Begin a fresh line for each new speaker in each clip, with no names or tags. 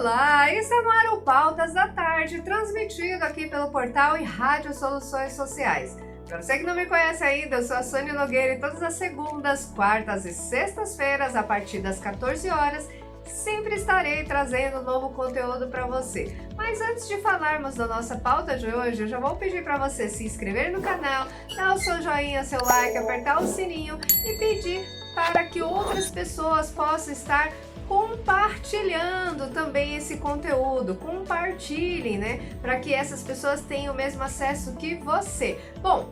Olá, está no ar o Pautas da Tarde, transmitido aqui pelo portal e Rádio Soluções Sociais. Para você que não me conhece ainda, eu sou a Sônia Nogueira e todas as segundas, quartas e sextas-feiras, a partir das 14 horas, sempre estarei trazendo novo conteúdo para você. Mas antes de falarmos da nossa pauta de hoje, eu já vou pedir para você se inscrever no canal, dar o seu joinha, seu like, apertar o sininho e pedir para que outras pessoas possam estar compartilhando também esse conteúdo. Compartilhem, né? Para que essas pessoas tenham o mesmo acesso que você. Bom,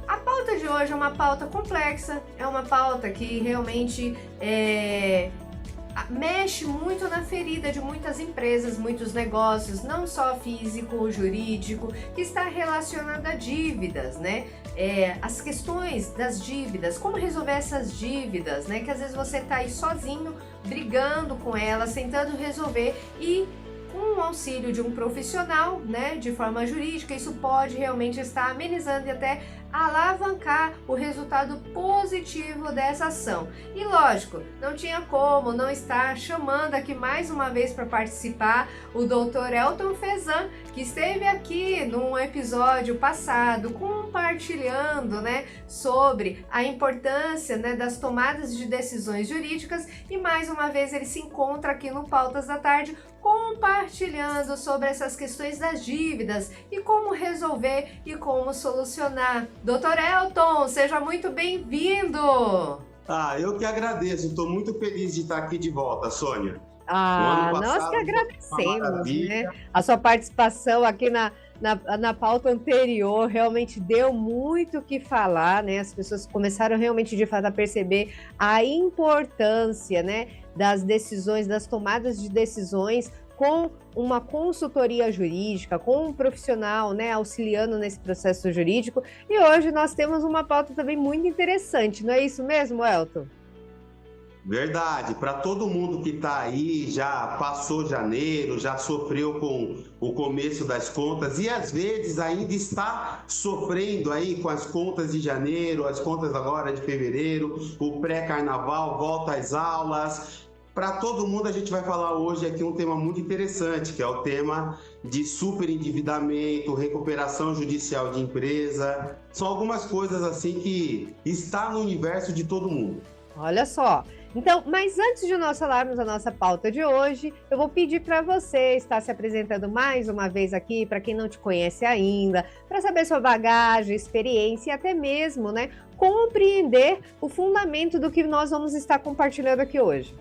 a pauta de hoje é uma pauta complexa, é uma pauta que realmente mexe muito na ferida de muitas empresas, muitos negócios, não só físico, jurídico, que está relacionado a dívidas, né? As questões das dívidas, como resolver essas dívidas, né? Que às vezes você está aí sozinho, brigando com elas, tentando resolver e com o auxílio de um profissional, né, de forma jurídica, isso pode realmente estar amenizando e até alavancar o resultado positivo dessa ação. E lógico, não tinha como não estar chamando aqui mais uma vez para participar o Dr. Elton Fezan, que esteve aqui num episódio passado compartilhando, né, sobre a importância, né, das tomadas de decisões jurídicas, e mais uma vez ele se encontra aqui no Pautas da Tarde compartilhando sobre essas questões das dívidas e como resolver e como solucionar. Dr. Elton, seja muito bem-vindo!
Eu que agradeço, estou muito feliz de estar aqui de volta, Sônia.
Nós que agradecemos, né? A sua participação aqui na pauta anterior realmente deu muito o que falar, né? As pessoas começaram realmente de fato a perceber a importância, né, das decisões, das tomadas de decisões com uma consultoria jurídica, com um profissional, né, auxiliando nesse processo jurídico. E hoje nós temos uma pauta também muito interessante, não é isso mesmo, Elton?
Verdade, para todo mundo que está aí, já passou janeiro, já sofreu com o começo das contas e às vezes ainda está sofrendo aí com as contas de janeiro, as contas agora de fevereiro, o pré-carnaval, volta às aulas. Para todo mundo a gente vai falar hoje aqui um tema muito interessante, que é o tema de superendividamento, recuperação judicial de empresa. São algumas coisas assim que está no universo de todo mundo.
Olha só. Então, mas antes de nós falarmos a nossa pauta de hoje, eu vou pedir para você estar se apresentando mais uma vez aqui, para quem não te conhece ainda, para saber sua bagagem, experiência e até mesmo, né, compreender o fundamento do que nós vamos estar compartilhando aqui hoje.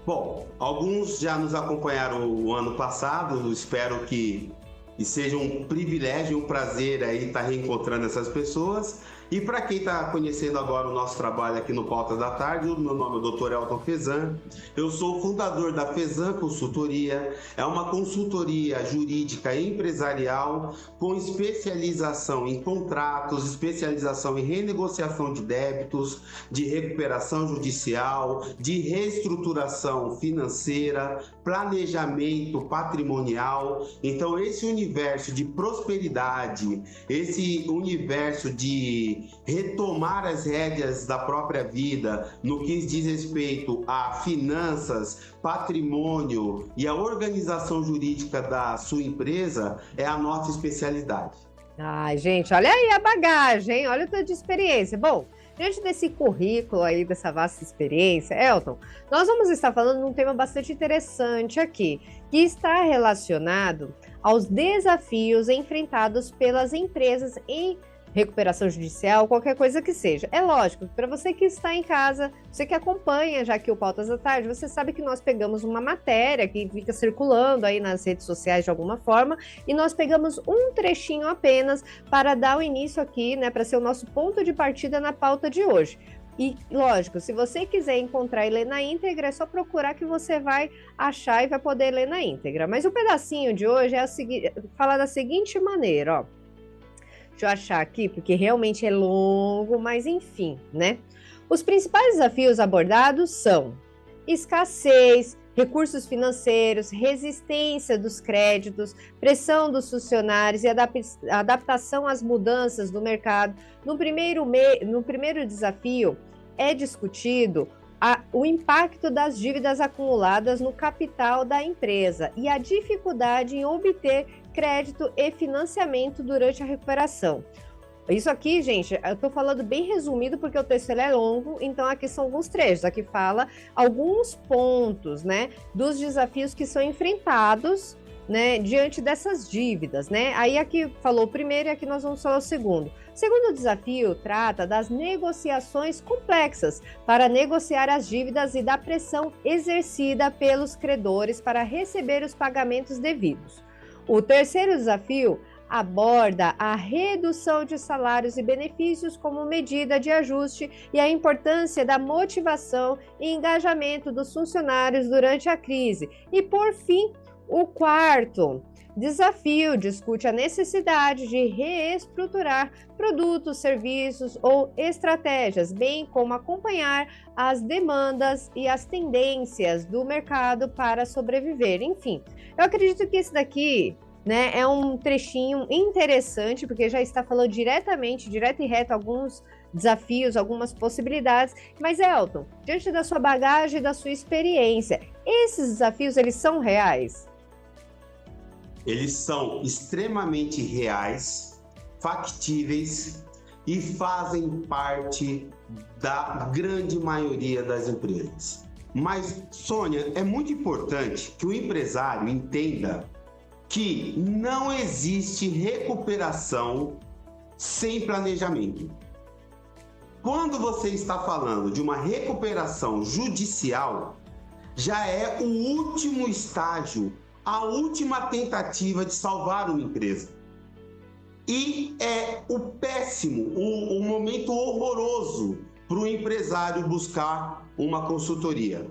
Bom, alguns já nos acompanharam o ano passado, espero que seja um privilégio, um prazer aí estar reencontrando essas pessoas. E para quem está conhecendo agora o nosso trabalho aqui no Pautas da Tarde, o meu nome é Dr. Elton Fezan, eu sou o fundador da Fezan Consultoria, é uma consultoria jurídica e empresarial com especialização em contratos, especialização em renegociação de débitos, de recuperação judicial, de reestruturação financeira, planejamento patrimonial. Então esse universo de prosperidade, esse universo de retomar as rédeas da própria vida no que diz respeito a finanças, patrimônio e a organização jurídica da sua empresa é a nossa especialidade.
Ai, gente, olha aí a bagagem, olha o tanto de experiência. Bom, diante desse currículo aí, dessa vasta experiência, Elton, nós vamos estar falando de um tema bastante interessante aqui, que está relacionado aos desafios enfrentados pelas empresas em recuperação judicial, qualquer coisa que seja. É lógico, para você que está em casa, você que acompanha já aqui o Pautas da Tarde, você sabe que nós pegamos uma matéria que fica circulando aí nas redes sociais de alguma forma, e nós pegamos um trechinho apenas para dar o início aqui, né, para ser o nosso ponto de partida na pauta de hoje. E, lógico, se você quiser encontrar e ler na íntegra, é só procurar que você vai achar e vai poder ler na íntegra. Mas o pedacinho de hoje é falar da seguinte maneira, ó. Deixa eu achar aqui, porque realmente é longo, mas enfim, né? Os principais desafios abordados são escassez, recursos financeiros, resistência dos créditos, pressão dos funcionários e adaptação às mudanças do mercado. No primeiro desafio é discutido o impacto das dívidas acumuladas no capital da empresa e a dificuldade em obter crédito e financiamento durante a recuperação. Isso aqui, gente, eu estou falando bem resumido porque o texto ele é longo, então aqui são alguns trechos. Aqui fala alguns pontos, né, dos desafios que são enfrentados, né, diante dessas dívidas, né? Aí aqui falou o primeiro e aqui nós vamos falar o segundo. O segundo desafio trata das negociações complexas para negociar as dívidas e da pressão exercida pelos credores para receber os pagamentos devidos. O terceiro desafio aborda a redução de salários e benefícios como medida de ajuste e a importância da motivação e engajamento dos funcionários durante a crise. E, por fim, o quarto desafio discute a necessidade de reestruturar produtos, serviços ou estratégias, bem como acompanhar as demandas e as tendências do mercado para sobreviver. Enfim, eu acredito que esse daqui, né, é um trechinho interessante, porque já está falando direto e reto, alguns desafios, algumas possibilidades. Mas, Elton, diante da sua bagagem e da sua experiência, esses desafios, eles são reais?
Eles são extremamente reais, factíveis e fazem parte da grande maioria das empresas. Mas, Sônia, é muito importante que o empresário entenda que não existe recuperação sem planejamento. Quando você está falando de uma recuperação judicial, já é o último estágio, a última tentativa de salvar uma empresa. E é o péssimo, o momento horroroso para o empresário buscar uma consultoria.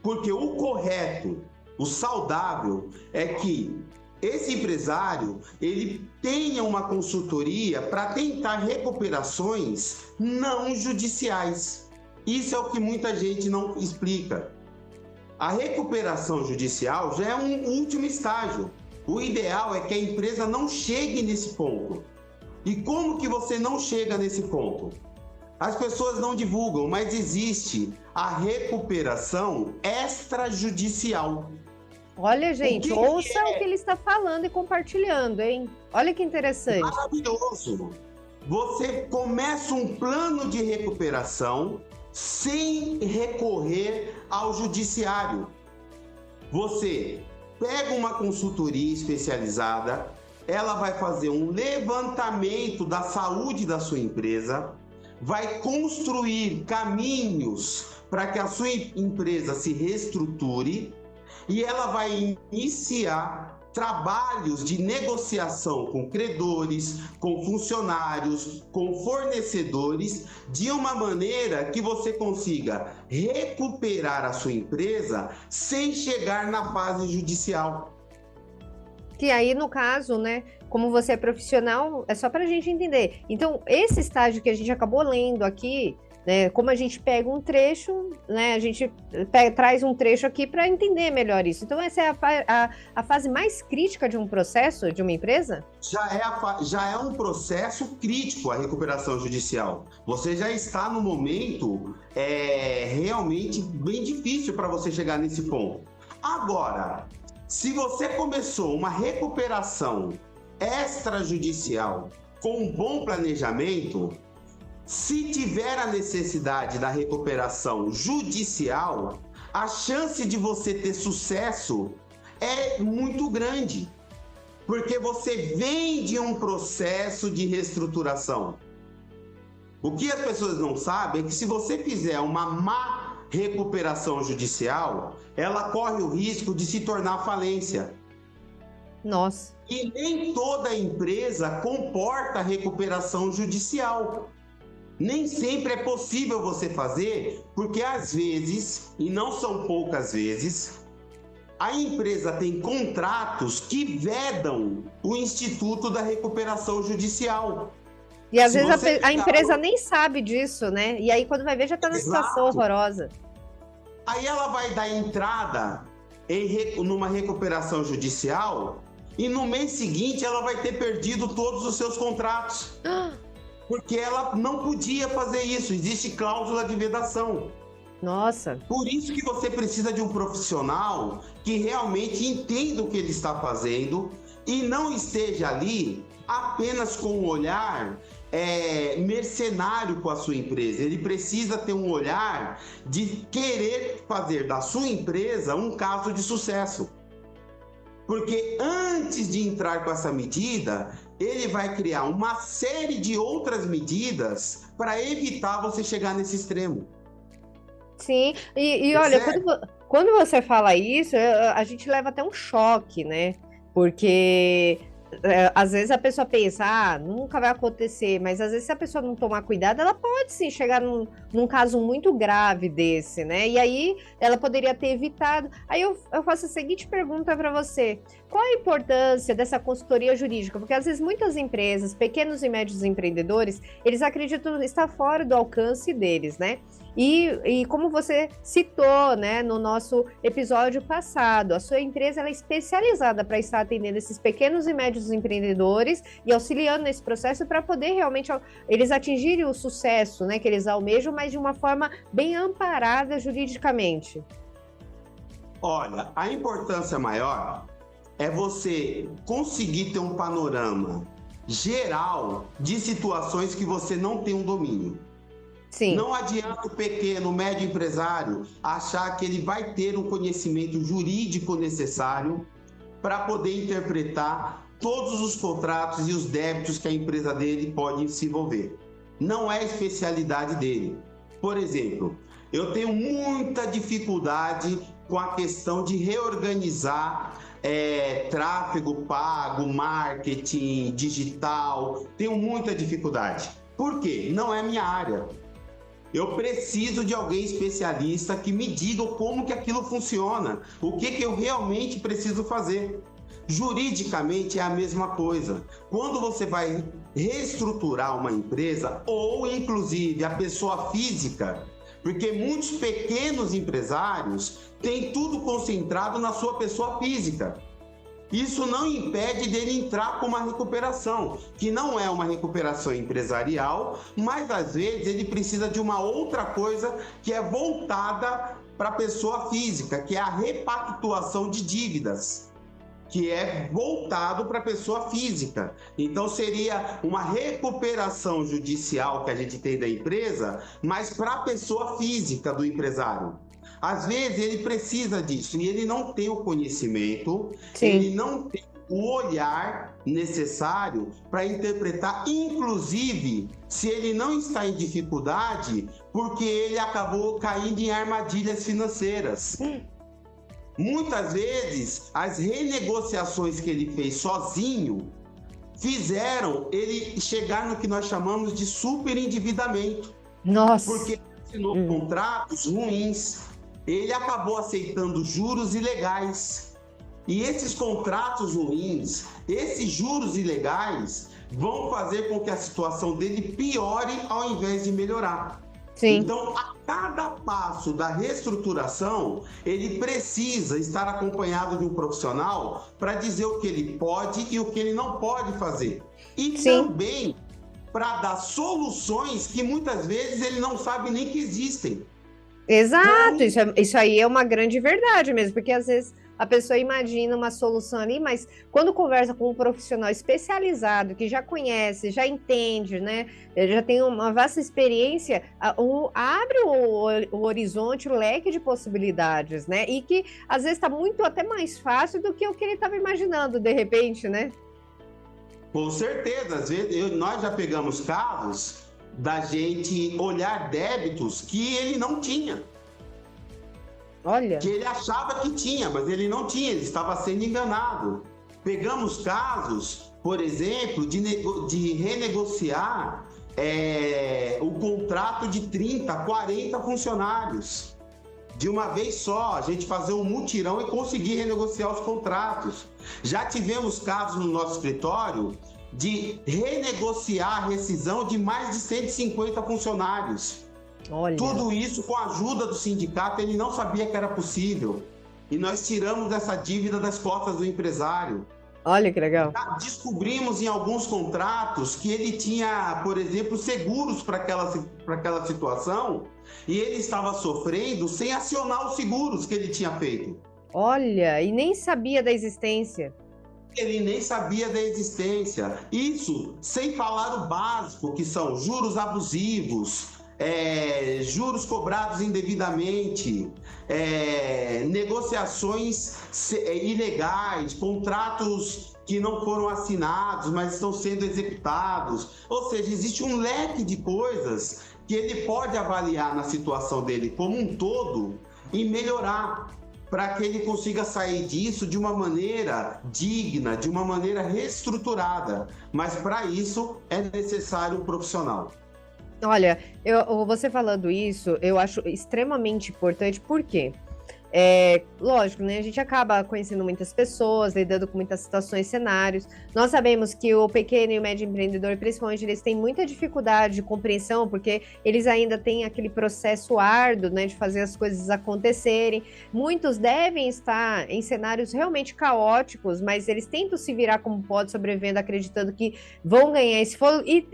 Porque o correto, o saudável, é que esse empresário ele tenha uma consultoria para tentar recuperações não judiciais. Isso é o que muita gente não explica. A recuperação judicial já é um último estágio. O ideal é que a empresa não chegue nesse ponto. E como que você não chega nesse ponto? As pessoas não divulgam, mas existe a recuperação extrajudicial.
Olha, gente, ouça o que ele está falando e compartilhando, hein? Olha que interessante.
Maravilhoso. Você começa um plano de recuperação sem recorrer ao judiciário. Você pega uma consultoria especializada, ela vai fazer um levantamento da saúde da sua empresa, vai construir caminhos para que a sua empresa se reestruture e ela vai iniciar trabalhos de negociação com credores, com funcionários, com fornecedores, de uma maneira que você consiga recuperar a sua empresa sem chegar na fase judicial.
Que aí, no caso, né, como você é profissional, é só para a gente entender. Então, esse estágio que a gente acabou lendo aqui, né, como a gente pega um trecho, né, a gente traz um trecho aqui para entender melhor isso. Então, essa é a fase mais crítica de um processo, de uma empresa?
Já é um processo crítico a recuperação judicial. Você já está no momento realmente bem difícil para você chegar nesse ponto. Agora, se você começou uma recuperação extrajudicial com um bom planejamento, se tiver a necessidade da recuperação judicial, a chance de você ter sucesso é muito grande, porque você vem de um processo de reestruturação. O que as pessoas não sabem é que se você fizer uma má recuperação judicial, ela corre o risco de se tornar falência.
Nossa.
E nem toda empresa comporta recuperação judicial. Nem sempre é possível você fazer, porque às vezes, e não são poucas vezes, a empresa tem contratos que vedam o Instituto da Recuperação Judicial.
E às vezes a empresa nem sabe disso, né? E aí quando vai ver já está numa situação horrorosa.
Aí ela vai dar entrada numa recuperação judicial e no mês seguinte ela vai ter perdido todos os seus contratos. Porque ela não podia fazer isso, existe cláusula de vedação.
Nossa.
Por isso que você precisa de um profissional que realmente entenda o que ele está fazendo e não esteja ali apenas com um olhar mercenário com a sua empresa. Ele precisa ter um olhar de querer fazer da sua empresa um caso de sucesso. Porque antes de entrar com essa medida, ele vai criar uma série de outras medidas para evitar você chegar nesse extremo.
Sim, e olha, quando você fala isso, a gente leva até um choque, né? Porque às vezes a pessoa pensa, nunca vai acontecer, mas às vezes se a pessoa não tomar cuidado, ela pode sim chegar num caso muito grave desse, né? E aí ela poderia ter evitado. Aí eu faço a seguinte pergunta para você: qual a importância dessa consultoria jurídica? Porque às vezes muitas empresas, pequenos e médios empreendedores, eles acreditam estar fora do alcance deles, né? E como você citou, né, no nosso episódio passado, a sua empresa ela é especializada para estar atendendo esses pequenos e médios empreendedores e auxiliando nesse processo para poder realmente eles atingirem o sucesso, né, que eles almejam, mas de uma forma bem amparada juridicamente.
Olha, a importância maior é você conseguir ter um panorama geral de situações que você não tem um domínio.
Sim.
Não adianta o pequeno, médio empresário achar que ele vai ter um conhecimento jurídico necessário para poder interpretar todos os contratos e os débitos que a empresa dele pode se envolver. Não é a especialidade dele. Por exemplo, eu tenho muita dificuldade com a questão de reorganizar tráfego pago, marketing digital. Tenho muita dificuldade. Por quê? Não é minha área. Eu preciso de alguém especialista que me diga como que aquilo funciona, o que eu realmente preciso fazer. Juridicamente é a mesma coisa. Quando você vai reestruturar uma empresa ou inclusive a pessoa física, porque muitos pequenos empresários têm tudo concentrado na sua pessoa física. Isso não impede dele entrar com uma recuperação, que não é uma recuperação empresarial, mas às vezes ele precisa de uma outra coisa que é voltada para a pessoa física, que é a repactuação de dívidas, que é voltado para a pessoa física. Então seria uma recuperação judicial que a gente tem da empresa, mas para a pessoa física do empresário. Às vezes ele precisa disso e ele não tem o conhecimento,
Sim.
Ele não tem o olhar necessário para interpretar, inclusive se ele não está em dificuldade, porque ele acabou caindo em armadilhas financeiras. Muitas vezes as renegociações que ele fez sozinho fizeram ele chegar no que nós chamamos de superendividamento.
Nossa.
Porque assinou contratos ruins. Ele acabou aceitando juros ilegais. E esses contratos ruins, esses juros ilegais, vão fazer com que a situação dele piore ao invés de melhorar.
Sim.
Então, a cada passo da reestruturação, ele precisa estar acompanhado de um profissional para dizer o que ele pode e o que ele não pode fazer. E também para dar soluções que muitas vezes ele não sabe nem que existem.
Exato, isso aí é uma grande verdade mesmo, porque às vezes a pessoa imagina uma solução ali, mas quando conversa com um profissional especializado, que já conhece, já entende, né, já tem uma vasta experiência, abre o horizonte, o leque de possibilidades, né, e que às vezes está muito até mais fácil do que o que ele estava imaginando, de repente, né?
Com certeza, às vezes nós já pegamos casos da gente olhar débitos que ele não tinha.
Olha.
Que ele achava que tinha, mas ele não tinha, ele estava sendo enganado. Pegamos casos, por exemplo, de renegociar o contrato de 30, 40 funcionários. De uma vez só, a gente fazer um mutirão e conseguir renegociar os contratos. Já tivemos casos no nosso escritório de renegociar a rescisão de mais de 150 funcionários.
Olha.
Tudo isso com a ajuda do sindicato, ele não sabia que era possível. E nós tiramos essa dívida das costas do empresário.
Olha que legal.
Descobrimos em alguns contratos que ele tinha, por exemplo, seguros para aquela situação e ele estava sofrendo sem acionar os seguros que ele tinha feito.
Olha, e nem sabia da existência.
Ele nem sabia da existência. Isso sem falar o básico, que são juros abusivos, juros cobrados indevidamente, negociações ilegais, contratos que não foram assinados, mas estão sendo executados. Ou seja, existe um leque de coisas que ele pode avaliar na situação dele como um todo e melhorar, para que ele consiga sair disso de uma maneira digna, de uma maneira reestruturada. Mas para isso é necessário um profissional.
Olha, você falando isso, eu acho extremamente importante, por quê? Lógico, né? A gente acaba conhecendo muitas pessoas, lidando com muitas situações, cenários. Nós sabemos que o pequeno e o médio empreendedor, principalmente, eles têm muita dificuldade de compreensão, porque eles ainda têm aquele processo árduo, né, de fazer as coisas acontecerem. Muitos devem estar em cenários realmente caóticos, mas eles tentam se virar como pode, sobrevivendo, acreditando que vão ganhar esse fogo. E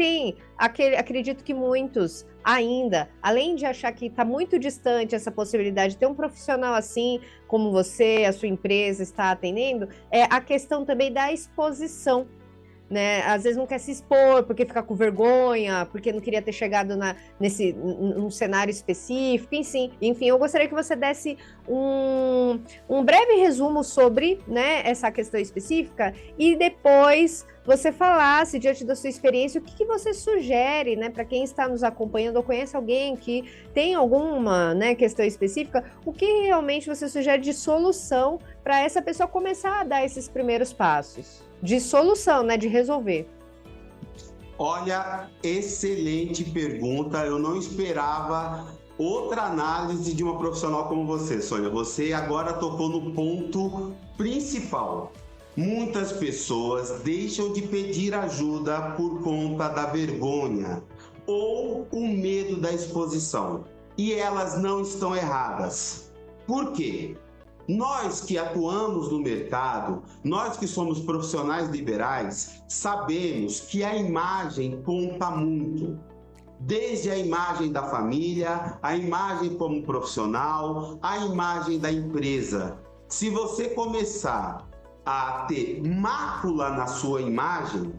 acredito que muitos ainda, além de achar que está muito distante essa possibilidade de ter um profissional assim, como você, a sua empresa está atendendo, é a questão também da exposição, né? Às vezes não quer se expor porque fica com vergonha, porque não queria ter chegado num cenário específico, enfim, eu gostaria que você desse um breve resumo sobre, né, essa questão específica e depois você falasse, diante da sua experiência, o que você sugere, né, para quem está nos acompanhando ou conhece alguém que tem alguma, né, questão específica, o que realmente você sugere de solução para essa pessoa começar a dar esses primeiros passos? De solução, né, de resolver.
Olha, excelente pergunta. Eu não esperava outra análise de uma profissional como você, Sônia. Você agora tocou no ponto principal. Muitas pessoas deixam de pedir ajuda por conta da vergonha ou o medo da exposição. E elas não estão erradas. Por quê? Nós que atuamos no mercado, nós que somos profissionais liberais, sabemos que a imagem conta muito. Desde a imagem da família, a imagem como profissional, a imagem da empresa. Se você começar a ter mácula na sua imagem,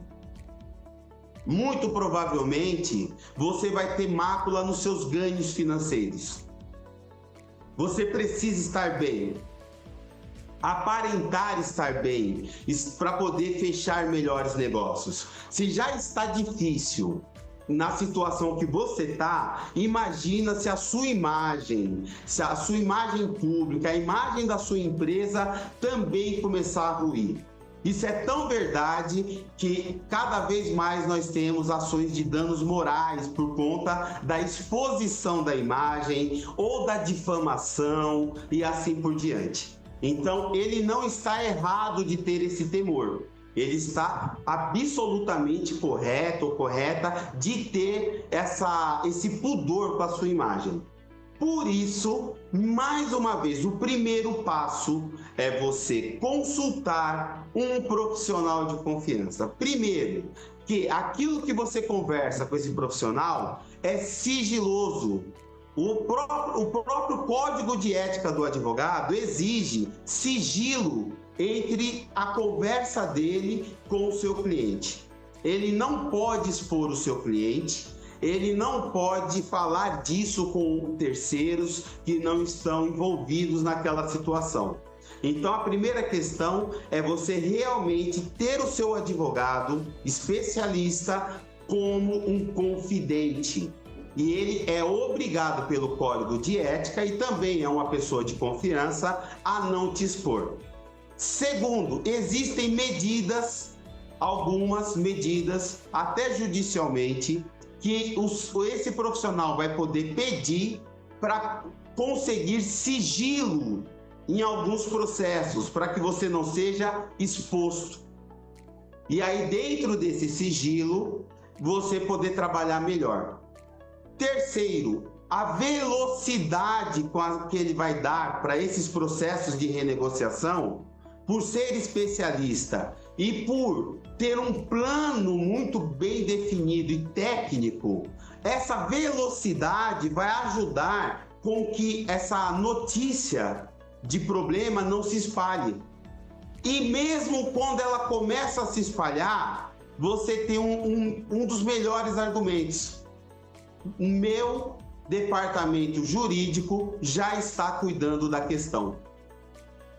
muito provavelmente você vai ter mácula nos seus ganhos financeiros. Você precisa estar bem, aparentar estar bem, para poder fechar melhores negócios. Se já está difícil na situação que você está, imagina se a sua imagem pública, a imagem da sua empresa também começar a ruir. Isso é tão verdade que cada vez mais nós temos ações de danos morais por conta da exposição da imagem ou da difamação e assim por diante. Então, ele não está errado de ter esse temor. Ele está absolutamente correto ou correta de ter esse pudor com a sua imagem. Por isso, mais uma vez, o primeiro passo é você consultar um profissional de confiança. Primeiro, que aquilo que você conversa com esse profissional é sigiloso. O próprio Código de Ética do Advogado exige sigilo entre a conversa dele com o seu cliente. Ele não pode expor o seu cliente, ele não pode falar disso com terceiros que não estão envolvidos naquela situação. Então, a primeira questão é você realmente ter o seu advogado especialista como um confidente. E ele é obrigado pelo Código de Ética e também é uma pessoa de confiança a não te expor. Segundo, existem medidas, algumas medidas, até judicialmente, que esse profissional vai poder pedir para conseguir sigilo em alguns processos, para que você não seja exposto. E aí, dentro desse sigilo, você poder trabalhar melhor. Terceiro, a velocidade com a que ele vai dar para esses processos de renegociação, por ser especialista E por ter um plano muito bem definido e técnico, essa velocidade vai ajudar com que essa notícia de problema não se espalhe. E mesmo quando ela começa a se espalhar, você tem um dos melhores argumentos. O meu departamento jurídico já está cuidando da questão.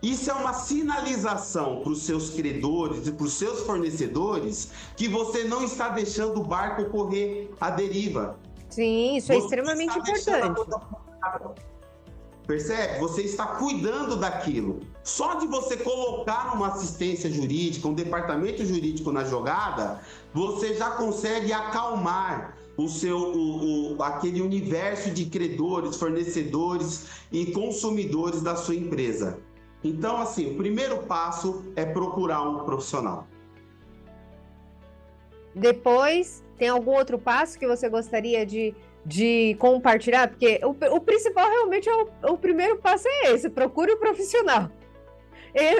Isso é uma sinalização para os seus credores e para os seus fornecedores que você não está deixando o barco correr à deriva.
Sim, isso é extremamente importante.
Percebe? Você está cuidando daquilo. Só de você colocar uma assistência jurídica, um departamento jurídico na jogada, você já consegue acalmar aquele universo de credores, fornecedores e consumidores da sua empresa. Então, assim, o primeiro passo é procurar um profissional.
Depois, tem algum outro passo que você gostaria de compartilhar? Porque o principal realmente o primeiro passo é esse, procure um profissional.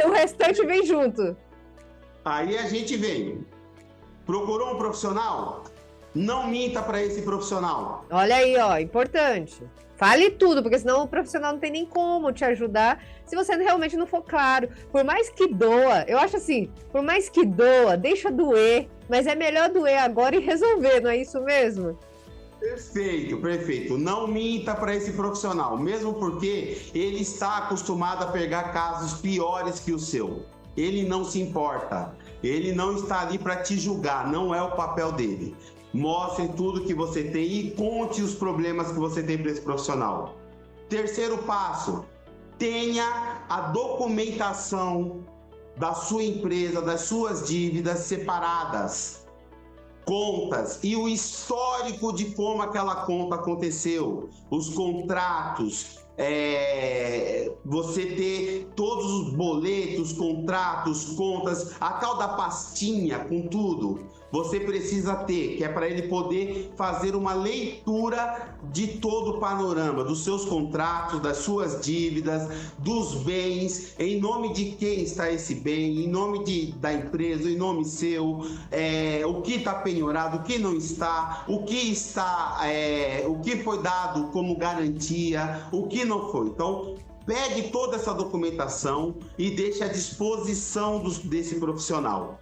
O restante vem junto.
Aí a gente vem. Procurou um profissional? Não minta para esse profissional.
Olha aí, ó, importante. Fale tudo, porque senão o profissional não tem nem como te ajudar se você realmente não for claro. Por mais que doa, eu acho assim, por mais que doa, deixa doer, mas é melhor doer agora e resolver, não é isso mesmo?
Perfeito, perfeito. Não minta para esse profissional, mesmo porque ele está acostumado a pegar casos piores que o seu. Ele não se importa, ele não está ali para te julgar, não é o papel dele. Mostre tudo que você tem e conte os problemas que você tem para esse profissional. Terceiro passo, tenha a documentação da sua empresa, das suas dívidas separadas. Contas e o histórico de como aquela conta aconteceu, os contratos, você ter todos os boletos, contratos, contas, a tal da pastinha com tudo, você precisa ter, que é para ele poder fazer uma leitura de todo o panorama, dos seus contratos, das suas dívidas, dos bens, em nome de quem está esse bem, em nome da empresa, em nome seu, o que está penhorado, o que não está, o que foi dado como garantia, o que não foi. Então, pegue toda essa documentação e deixe à disposição desse profissional.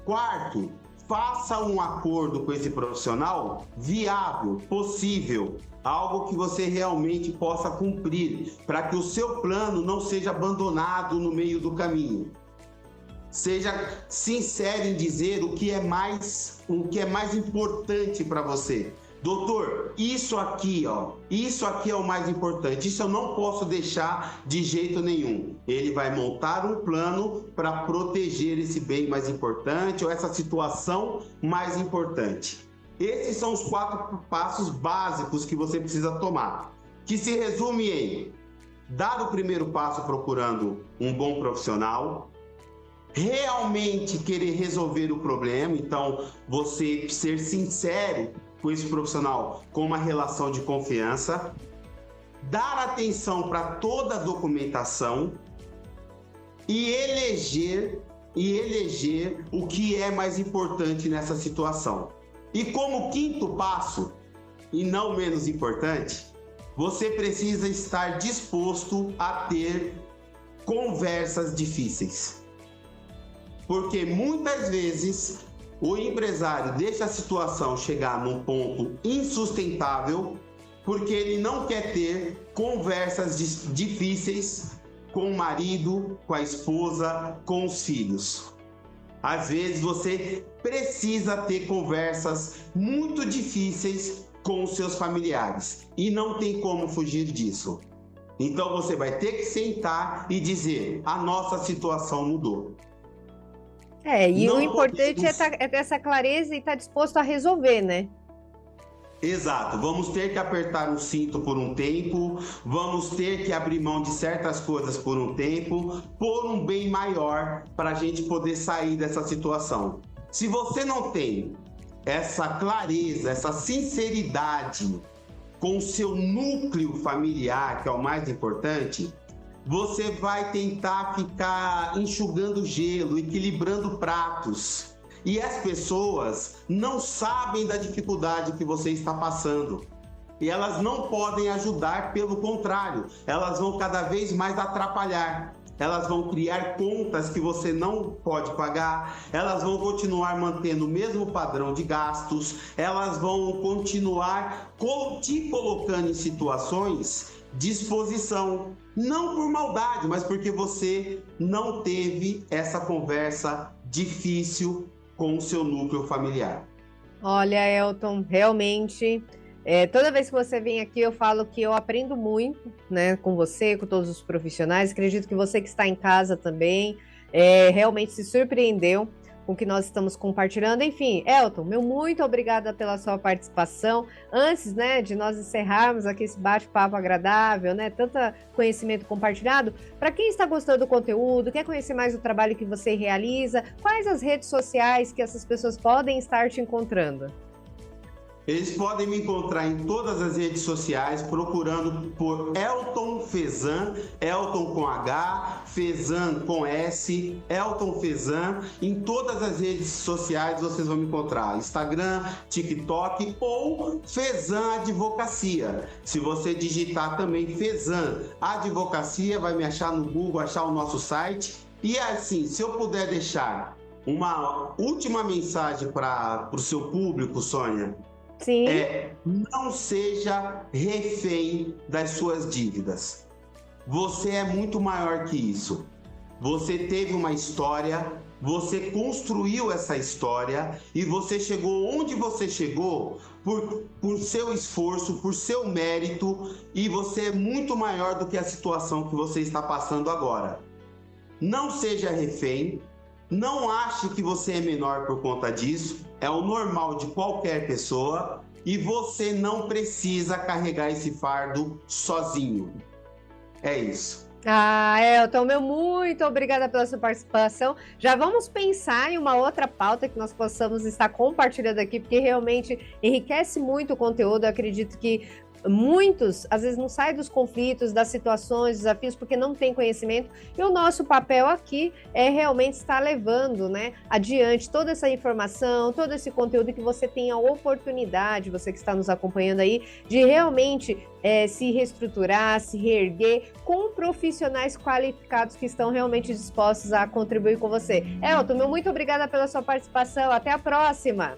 Quarto, faça um acordo com esse profissional viável, possível, algo que você realmente possa cumprir, para que o seu plano não seja abandonado no meio do caminho. Seja sincero em dizer o que é mais importante para você. Doutor, isso aqui é o mais importante, isso eu não posso deixar de jeito nenhum. Ele vai montar um plano para proteger esse bem mais importante ou essa situação mais importante. Esses são os 4 passos básicos que você precisa tomar, que se resume em dar o primeiro passo procurando um bom profissional, realmente querer resolver o problema, então você ser sincero com esse profissional com uma relação de confiança, dar atenção para toda a documentação e eleger o que é mais importante nessa situação. E como quinto passo, e não menos importante, você precisa estar disposto a ter conversas difíceis. Porque muitas vezes o empresário deixa a situação chegar num ponto insustentável porque ele não quer ter conversas difíceis com o marido, com a esposa, com os filhos. Às vezes você precisa ter conversas muito difíceis com os seus familiares e não tem como fugir disso. Então você vai ter que sentar e dizer: a nossa situação mudou.
E não o importante é ter essa clareza e estar disposto a resolver, né?
Exato. Vamos ter que apertar o cinto por um tempo, vamos ter que abrir mão de certas coisas por um tempo, por um bem maior, para a gente poder sair dessa situação. Se você não tem essa clareza, essa sinceridade com o seu núcleo familiar, que é o mais importante, você vai tentar ficar enxugando gelo, equilibrando pratos. E as pessoas não sabem da dificuldade que você está passando. E elas não podem ajudar, pelo contrário, elas vão cada vez mais atrapalhar. Elas vão criar contas que você não pode pagar, elas vão continuar mantendo o mesmo padrão de gastos, elas vão continuar te colocando em situações de exposição, não por maldade, mas porque você não teve essa conversa difícil com o seu núcleo familiar.
Olha, Elton, realmente, toda vez que você vem aqui, eu falo que eu aprendo muito, né, com você, com todos os profissionais. Acredito que você que está em casa também realmente se surpreendeu com o que nós estamos compartilhando. Enfim, Elton, meu muito obrigada pela sua participação. Antes, né, de nós encerrarmos aqui esse bate-papo agradável, né, tanto conhecimento compartilhado, para quem está gostando do conteúdo, quer conhecer mais o trabalho que você realiza, quais as redes sociais que essas pessoas podem estar te encontrando?
Eles podem me encontrar em todas as redes sociais, procurando por Elton Fezan, Elton com H, Fezan com S, Elton Fezan. Em todas as redes sociais vocês vão me encontrar, Instagram, TikTok ou Fezan Advocacia. Se você digitar também Fezan Advocacia, vai me achar no Google, achar o nosso site. E assim, se eu puder deixar uma última mensagem para o seu público, Sônia,
Sim.
Não seja refém das suas dívidas. Você é muito maior que isso. Você teve uma história, você construiu essa história e você chegou onde você chegou por seu esforço, por seu mérito, e você é muito maior do que a situação que você está passando agora. Não seja refém. Não ache que você é menor por conta disso, é o normal de qualquer pessoa e você não precisa carregar esse fardo sozinho. É isso.
Elton, meu muito obrigada pela sua participação. Já vamos pensar em uma outra pauta que nós possamos estar compartilhando aqui, porque realmente enriquece muito o conteúdo. Eu acredito que muitos, às vezes, não saem dos conflitos, das situações, desafios, porque não tem conhecimento. E o nosso papel aqui é realmente estar levando, né, adiante toda essa informação, todo esse conteúdo, que você tenha a oportunidade, você que está nos acompanhando aí, de realmente se reestruturar, se reerguer com profissionais qualificados que estão realmente dispostos a contribuir com você. Elton, meu muito obrigada pela sua participação. Até a próxima!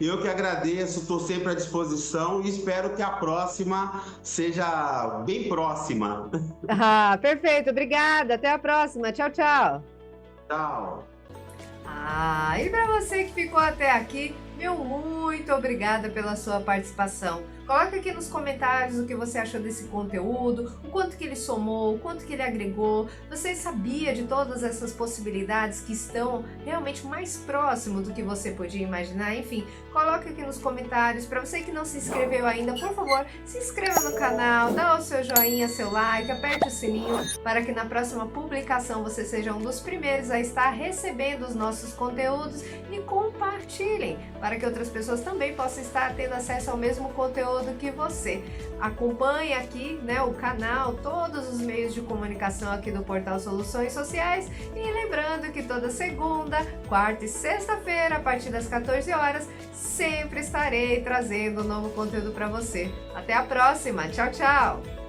Eu que agradeço, estou sempre à disposição e espero que a próxima seja bem próxima.
Perfeito, obrigada, até a próxima, tchau, tchau.
Tchau.
E para você que ficou até aqui, meu muito obrigada pela sua participação. Coloca aqui nos comentários o que você achou desse conteúdo, o quanto que ele somou, o quanto que ele agregou. Você sabia de todas essas possibilidades que estão realmente mais próximo do que você podia imaginar? Enfim, coloca aqui nos comentários. Para você que não se inscreveu ainda, por favor, se inscreva no canal, dá o seu joinha, seu like, aperte o sininho para que na próxima publicação você seja um dos primeiros a estar recebendo os nossos conteúdos, e compartilhem para que outras pessoas também possam estar tendo acesso ao mesmo conteúdo que você. Acompanhe aqui, né, o canal, todos os meios de comunicação aqui do Portal Soluções Sociais, e lembrando que toda segunda, quarta e sexta-feira, a partir das 14 horas, sempre estarei trazendo um novo conteúdo para você. Até a próxima, tchau, tchau!